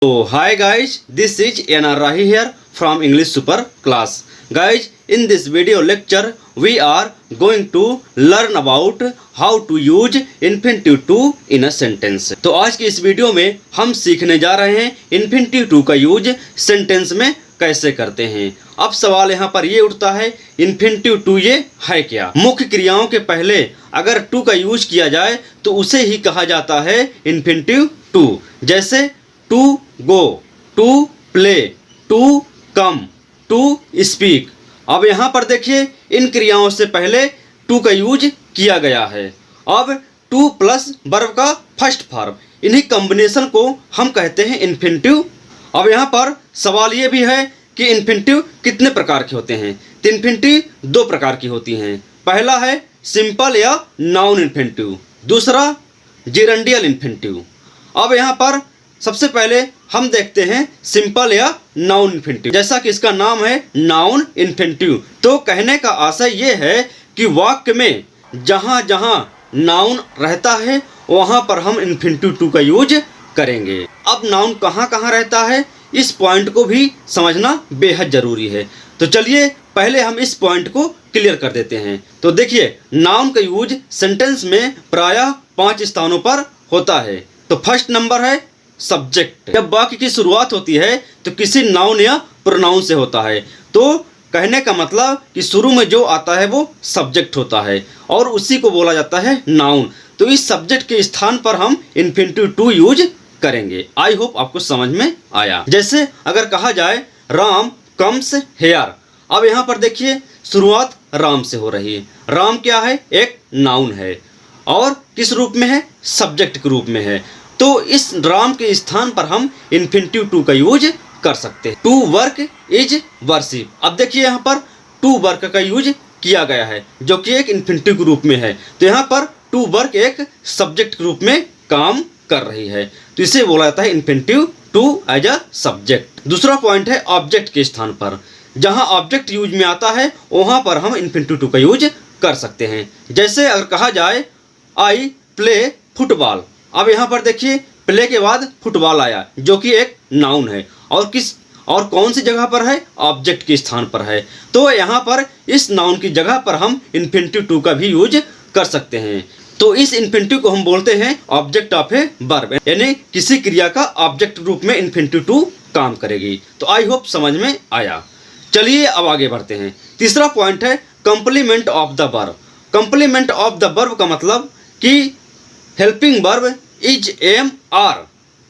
So hi guys, this is NR Rahi here from English Super Class. Guys, in this video lecture we are going to learn about how to use infinitive to in a sentence. तो आज की इस video में हम सीखने जा रहे हैं infinitive to का यूज सेंटेंस में कैसे करते हैं। अब सवाल यहाँ पर ये उठता है infinitive to ये है क्या। मुख्य क्रियाओं के पहले अगर to का यूज किया जाए तो उसे ही कहा जाता है infinitive to। जैसे to go, to play, to come, to speak। अब यहाँ पर देखिए इन क्रियाओं से पहले to का यूज किया गया है। अब to प्लस वर्ब का फर्स्ट फॉर्म, इन्हीं कॉम्बिनेशन को हम कहते हैं इन्फिनिटिव। अब यहाँ पर सवाल ये भी है कि इन्फिनिटिव कितने प्रकार के होते हैं। तो इन्फिनिटिव दो प्रकार की होती हैं। पहला है सिंपल या नाउन इन्फिनिटिव, दूसरा जेरेंडियल इन्फिनिटिव। अब यहाँ पर सबसे पहले हम देखते हैं सिंपल या नाउन इन्फिनिटिव। जैसा कि इसका नाम है नाउन इन्फिनिटिव, तो कहने का आशय ये है कि वाक्य में जहाँ जहाँ नाउन रहता है वहाँ पर हम इन्फिनिटिव टू का यूज करेंगे। अब नाउन कहाँ कहाँ रहता है इस पॉइंट को भी समझना बेहद ज़रूरी है। तो चलिए पहले हम इस पॉइंट को क्लियर कर देते हैं। तो देखिए नाउन का यूज सेंटेंस में प्रायः 5 स्थानों पर होता है। तो फर्स्ट नंबर है सब्जेक्ट। जब वाक्य की शुरुआत होती है तो किसी नाउन या प्रोनाउन से होता है, तो कहने का मतलब कि शुरू में जो आता है वो सब्जेक्ट होता है और उसी को बोला जाता है नाउन। तो इस सब्जेक्ट के स्थान पर हम इन्फिनिटिव टू यूज करेंगे। आई होप आपको समझ में आया। जैसे अगर कहा जाए राम कम्स हेयर। अब यहाँ पर देखिए शुरुआत राम से हो रही है। राम क्या है? एक नाउन है और किस रूप में है? सब्जेक्ट के रूप में है। तो इस राम के स्थान पर हम इन्फिनिटिव टू का यूज कर सकते हैं। To work is worship. अब देखिए यहाँ पर टू वर्क का यूज किया गया है जो कि एक इन्फिनिटिव के रूप में है। तो यहाँ पर टू वर्क एक सब्जेक्ट के रूप में काम कर रही है, तो इसे बोला जाता है infinitive to as a subject. दूसरा पॉइंट है ऑब्जेक्ट के स्थान पर। जहाँ ऑब्जेक्ट यूज में आता है वहाँ पर हम इन्फिनिटिव टू का यूज कर सकते हैं। जैसे अगर कहा जाए आई प्ले फुटबॉल। अब यहाँ पर देखिए प्ले के बाद फुटबॉल आया जो कि एक नाउन है और कौन सी जगह पर है? ऑब्जेक्ट के स्थान पर है। तो यहाँ पर इस नाउन की जगह पर हम इन्फिनिटिव टू का भी यूज कर सकते हैं। तो इस इन्फिनिटिव को हम बोलते हैं ऑब्जेक्ट ऑफ ए वर्ब, यानी किसी क्रिया का ऑब्जेक्ट रूप में इन्फिनिटिव टू काम करेगी। तो आई होप समझ में आया। चलिए अब आगे बढ़ते हैं। तीसरा पॉइंट है complement of the verb. Complement of the verb का मतलब कि helping verb is am are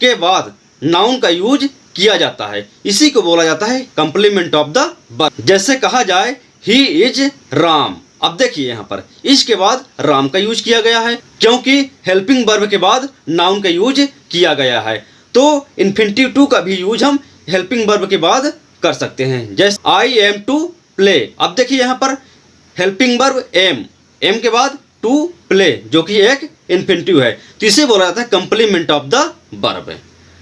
के बाद नाउन का यूज किया जाता है, इसी को बोला जाता है कंप्लीमेंट ऑफ द वर्ब। जैसे कहा जाए ही इज राम। अब देखिए यहाँ पर इज के बाद राम का यूज किया गया है क्योंकि हेल्पिंग वर्ब के बाद नाउन का यूज किया गया है। तो इन्फिनिटिव टू का भी यूज हम हेल्पिंग वर्ब के बाद कर सकते हैं। जैसे आई एम टू प्ले। अब देखिए यहाँ पर हेल्पिंग वर्ब एम के बाद टू प्ले जो कि एक इन्फिनिटिव है, तो इसे बोला जाता है complement of the verb.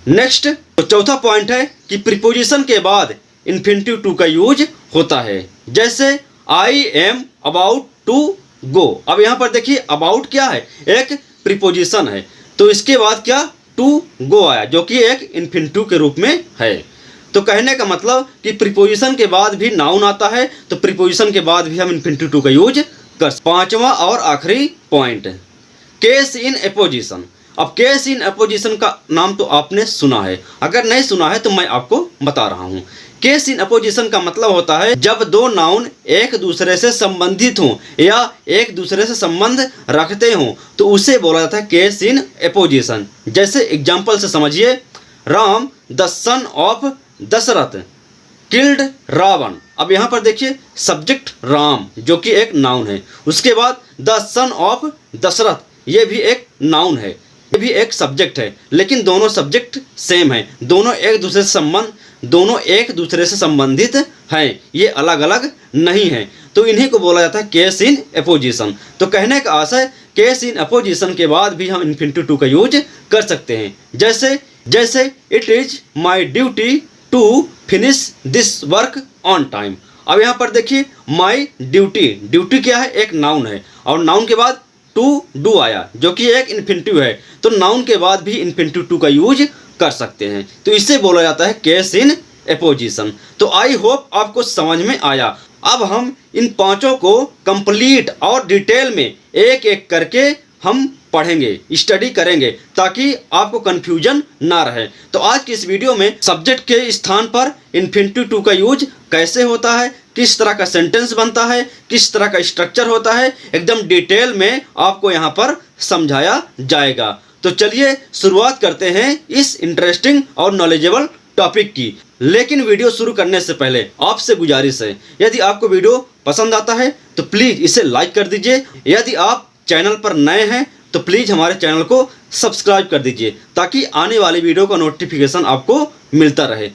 Next तो चौथा पॉइंट है कि प्रीपोजिशन के बाद इन्फिनिटिव टू का यूज होता है। जैसे I am about to go. अब यहाँ पर देखिए अबाउट क्या है? एक प्रीपोजिशन है, तो इसके बाद क्या? टू गो आया जो कि एक इन्फिनिटिव के रूप में है। तो कहने का मतलब कि प्रीपोजिशन के बाद भी नाउन आता है, तो प्रीपोजिशन के बाद भी हम इन्फिनिटिव टू का यूज कर। पांचवा और आखिरी पॉइंट केस इन एपोजिशन। अब केस इन एपोजिशन का नाम तो आपने सुना है, अगर नहीं सुना है तो मैं आपको बता रहा हूँ। केस इन एपोजिशन का मतलब होता है जब दो नाउन एक दूसरे से संबंधित हों या एक दूसरे से संबंध रखते हों तो उसे बोला जाता है केस इन एपोजिशन। जैसे एग्जाम्पल से समझिए, Ram the son of Dasharath killed Ravan. अब यहाँ पर देखिए सब्जेक्ट राम जो कि एक नाउन है, उसके बाद द सन ऑफ दशरथ ये भी एक नाउन है, ये भी एक सब्जेक्ट है, लेकिन दोनों सब्जेक्ट सेम है, दोनों एक दूसरे से संबंधित हैं, ये अलग अलग नहीं है। तो इन्हीं को बोला जाता है केस इन एपोजिशन। तो कहने का आशय केस इन एपोजिशन के बाद भी हम इन्फिनिटिव टू का यूज कर सकते हैं। जैसे it is my duty to finish this work on time. अब यहाँ पर देखिए माई ड्यूटी क्या है? एक नाउन है और नाउन के बाद टू डू आया जो कि एक इन्फिनिटिव है, तो नाउन के बाद भी इन्फिनिटिव टू का यूज कर सकते हैं। तो इसे बोला जाता है केस इन एपोजिशन। तो आई होप आपको समझ में आया। अब हम इन पांचों को कंप्लीट और डिटेल में एक एक करके हम पढ़ेंगे, स्टडी करेंगे, ताकि आपको कंफ्यूजन ना रहे। तो आज की इस वीडियो में सब्जेक्ट के स्थान पर इन्फिनिटिव टू का यूज कैसे होता है, किस तरह का सेंटेंस बनता है, किस तरह का स्ट्रक्चर होता है, एकदम डिटेल में आपको यहाँ पर समझाया जाएगा। तो चलिए शुरुआत करते हैं इस इंटरेस्टिंग और नॉलेजेबल टॉपिक की। लेकिन वीडियो शुरू करने से पहले आपसे गुजारिश है, यदि आपको वीडियो पसंद आता है तो प्लीज़ इसे लाइक कर दीजिए। यदि आप चैनल पर नए हैं तो प्लीज़ हमारे चैनल को सब्सक्राइब कर दीजिए, ताकि आने वाली वीडियो का नोटिफिकेशन आपको मिलता रहे।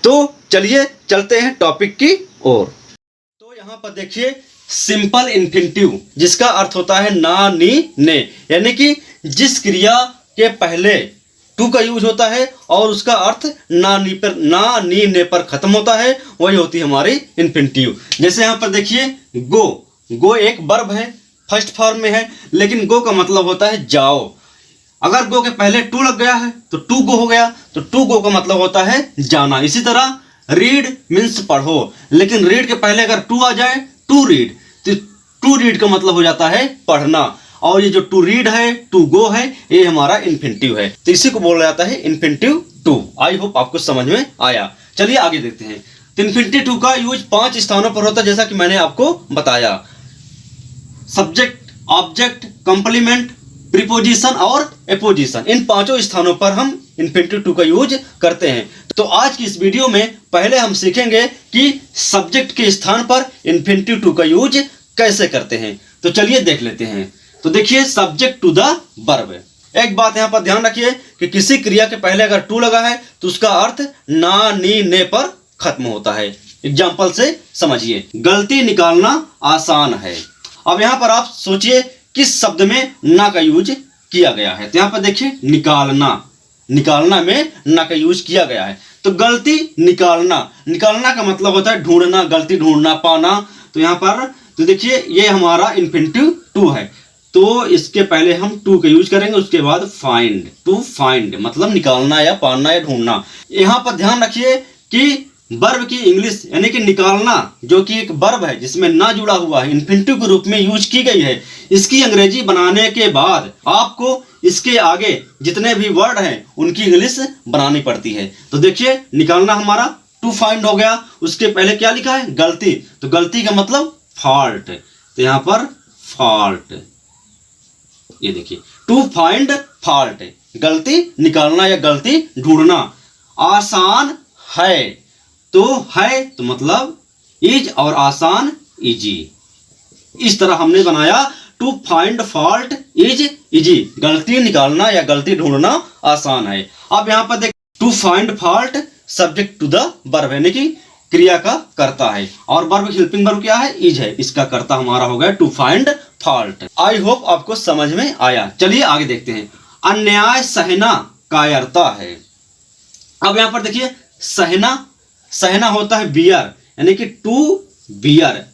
तो चलिए चलते हैं टॉपिक की ओर। तो यहाँ पर देखिए सिंपल इन्फिनिटिव, जिसका अर्थ होता है ना, नी, ने, यानी कि जिस क्रिया के पहले टू का यूज होता है और उसका अर्थ ना, नी, ने पर खत्म होता है, वही होती है हमारी इन्फिनिटिव। जैसे यहाँ पर देखिए गो एक वर्ब है, फर्स्ट फॉर्म में है, लेकिन गो का मतलब होता है जाओ। अगर गो के पहले टू लग गया है तो टू गो हो गया, तो टू गो का मतलब होता है जाना। इसी तरह रीड मीन्स पढ़ो, लेकिन रीड के पहले अगर टू आ जाए, टू रीड, तो टू रीड का मतलब हो जाता है पढ़ना। और ये जो टू रीड है, टू गो है, ये हमारा इन्फिनिटिव है। तो इसी को बोला जाता है इन्फिनिटिव टू। आई होप आपको समझ में आया। चलिए आगे देखते हैं। तो इन्फिनिटिव टू का यूज 5 स्थानों पर होता है, जैसा कि मैंने आपको बताया। सब्जेक्ट, ऑब्जेक्ट, कंप्लीमेंट, प्रीपोजिशन और एपोजिशन, इन 5 स्थानों पर हम इन्फिनिटिव टू का यूज करते हैं। तो आज की इस वीडियो में पहले हम सीखेंगे कि सब्जेक्ट के स्थान पर इन्फिनिटिव टू का यूज कैसे करते हैं। तो चलिए देख लेते हैं। तो देखिए सब्जेक्ट टू द वर्ब। एक बात यहाँ पर ध्यान रखिए कि किसी क्रिया के पहले अगर टू लगा है तो उसका अर्थ ना, नी, ने पर खत्म होता है। एग्जाम्पल से समझिए, गलती निकालना आसान है। अब यहाँ पर आप सोचिए किस शब्द में ना का यूज किया गया है। तो यहाँ पर देखिए निकालना में ना का यूज किया गया है। तो गलती निकालना का मतलब होता है ढूंढना, गलती ढूंढना, पाना। तो यहाँ पर तो देखिए ये हमारा इन्फिनिटिव टू है, तो इसके पहले हम टू का यूज करेंगे, उसके बाद फाइंड। टू फाइंड मतलब निकालना या पाना या ढूंढना। यहाँ पर ध्यान रखिए कि वर्ब की इंग्लिश यानी कि निकालना, जो कि एक वर्ब है जिसमें ना जुड़ा हुआ है, इन्फिनिटिव के रूप में यूज की गई है। इसकी अंग्रेजी बनाने के बाद आपको इसके आगे जितने भी वर्ड हैं उनकी इंग्लिश बनानी पड़ती है। तो देखिए निकालना हमारा टू फाइंड हो गया, उसके पहले क्या लिखा है, गलती। तो गलती का मतलब फॉल्ट, तो यहाँ पर फॉल्ट, ये देखिए टू फाइंड फॉल्ट, गलती निकालना या गलती ढूंढना। आसान है, तो है तो मतलब इज और आसान इजी। इस तरह हमने बनाया to find fault is easy, गलती निकालना या गलती ढूंढना आसान है। अब यहाँ पर देख to find fault subject to the verb, यानी कि क्रिया का कर्ता है, और वर्ब हेल्पिंग वर्ब क्या है, इज है। इसका कर्ता हमारा हो गया to find fault. I hope आपको समझ में आया। चलिए आगे देखते हैं। अन्याय सहना कायरता है। अब यहाँ पर देखिए सहना होता है बियर, यानी कि टू बियर,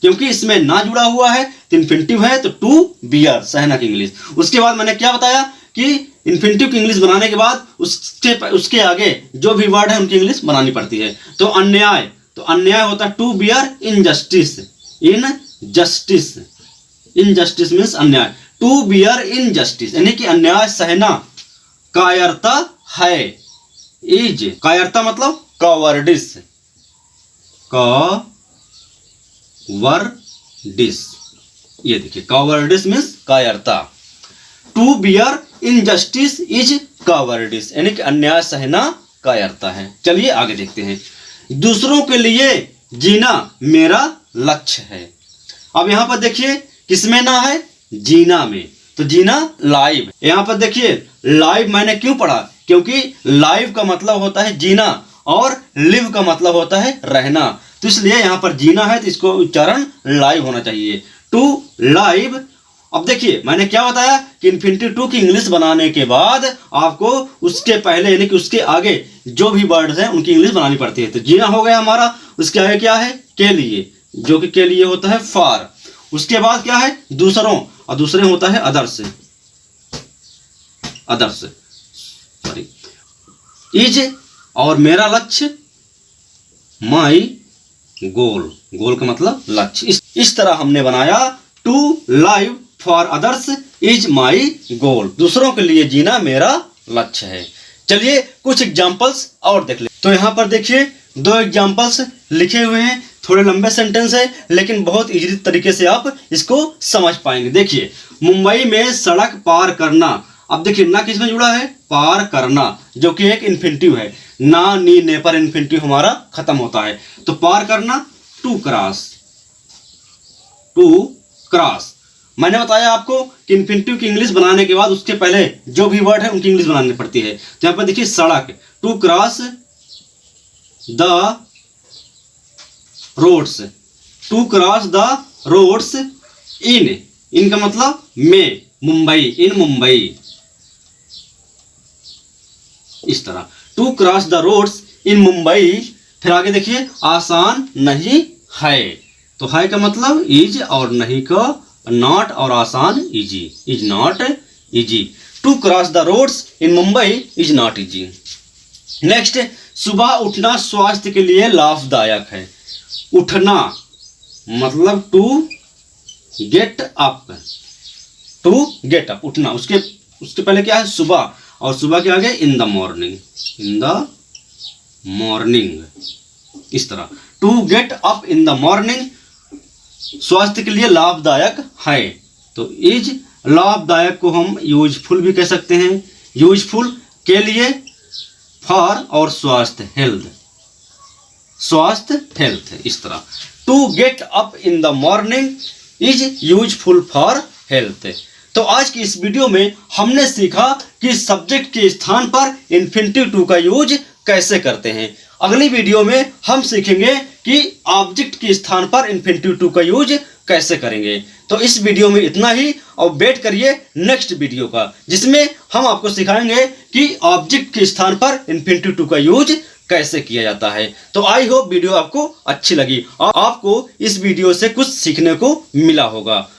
क्योंकि इसमें ना जुड़ा हुआ है तो इन्फिनिटिव है, तो टू बियर सहना की इंग्लिश। उसके बाद मैंने क्या बताया कि इन्फिनिटिव की इंग्लिश बनाने के बाद उसके आगे जो भी वर्ड है उनकी इंग्लिश बनानी पड़ती है। तो अन्याय होता है to bear injustice. Injustice means अन्याय, टू बियर इनजस्टिस यानी कि अन्याय सहना। कायरता है, इज, कायरता मतलब कॉवर्डिस, ये देखिए कॉवर्डिस मीन्स कायरता। To bear injustice is cowardice यानी कि अन्याय सहना कायरता है। चलिए आगे देखते हैं। दूसरों के लिए जीना मेरा लक्ष्य है। अब यहाँ पर देखिए किसमें ना है, जीना में। तो जीना लाइव, यहाँ पर देखिए लाइव मैंने क्यों पढ़ा, क्योंकि लाइव का मतलब होता है जीना और लिव का मतलब होता है रहना। तो इसलिए यहाँ पर जीना है तो इसको उच्चारण लाइव होना चाहिए, टू लाइव। अब देखिए मैंने क्या बताया कि इन्फिनिटिव टू की इंग्लिश बनाने के बाद आपको उसके पहले यानी कि उसके आगे जो भी वर्ड्स हैं उनकी इंग्लिश बनानी पड़ती है। तो जीना हो गया हमारा, उसके आगे क्या है, के लिए, जो कि के लिए होता है फॉर। उसके बाद क्या है, दूसरों, और दूसरे होता है अदर्स, सॉरी। इज और मेरा लक्ष्य, माई गोल, गोल का मतलब लक्ष्य। इस तरह हमने बनाया to live for others is my goal, दूसरों के लिए जीना मेरा लक्ष्य है। चलिए कुछ एग्जाम्पल्स और देख ले। तो यहाँ पर देखिए 2 एग्जाम्पल्स लिखे हुए हैं, थोड़े लंबे सेंटेंस है लेकिन बहुत इजी तरीके से आप इसको समझ पाएंगे। देखिए, मुंबई में सड़क पार करना, अब देखिए ना किसमें जुड़ा है, पार करना, जो कि एक इन्फिनिटिव है, ना नी ने पर इन्फिनिटिव हमारा खत्म होता है। तो पार करना टू क्रॉस, टू क्रॉस। मैंने बताया आपको कि इन्फिनिटिव की इंग्लिश बनाने के बाद उसके पहले जो भी वर्ड है उनकी इंग्लिश बनानी पड़ती है। तो यहाँ पर देखिए सड़क, to cross the roads, to cross the roads in का मतलब में, मुंबई, इन मुंबई, इस तरह to cross the roads in Mumbai. फिर आगे देखिए आसान नहीं है, तो है का मतलब इज और नहीं का नॉट और आसान easy, is not easy. To cross the roads in Mumbai is not easy. Next, सुबह उठना स्वास्थ्य के लिए लाभदायक है। उठना मतलब to get up, to get up, उठना। उसके पहले क्या है, सुबह, और सुबह के आगे in the morning, in the morning, इस तरह to get up in the morning स्वास्थ्य के लिए लाभदायक है। तो इज लाभदायक को हम यूजफुल भी कह सकते हैं, यूजफुल के लिए, फॉर और स्वास्थ्य हेल्थ, स्वास्थ्य हेल्थ, इस तरह to get up in the morning is useful for health. तो आज की इस वीडियो में हमने सीखा कि सब्जेक्ट के स्थान पर इन्फिनिटिव टू का यूज कैसे करते हैं। अगली वीडियो में हम सीखेंगे कि ऑब्जेक्ट के स्थान पर इन्फिनिटिव टू का यूज कैसे करेंगे। तो इस वीडियो में इतना ही, और वेट करिए नेक्स्ट वीडियो का, जिसमें हम आपको सिखाएंगे कि ऑब्जेक्ट के स्थान पर इन्फिनिटिव टू का यूज कैसे किया जाता है। तो आई होप वीडियो आपको अच्छी लगी और आपको इस वीडियो से कुछ सीखने को मिला होगा।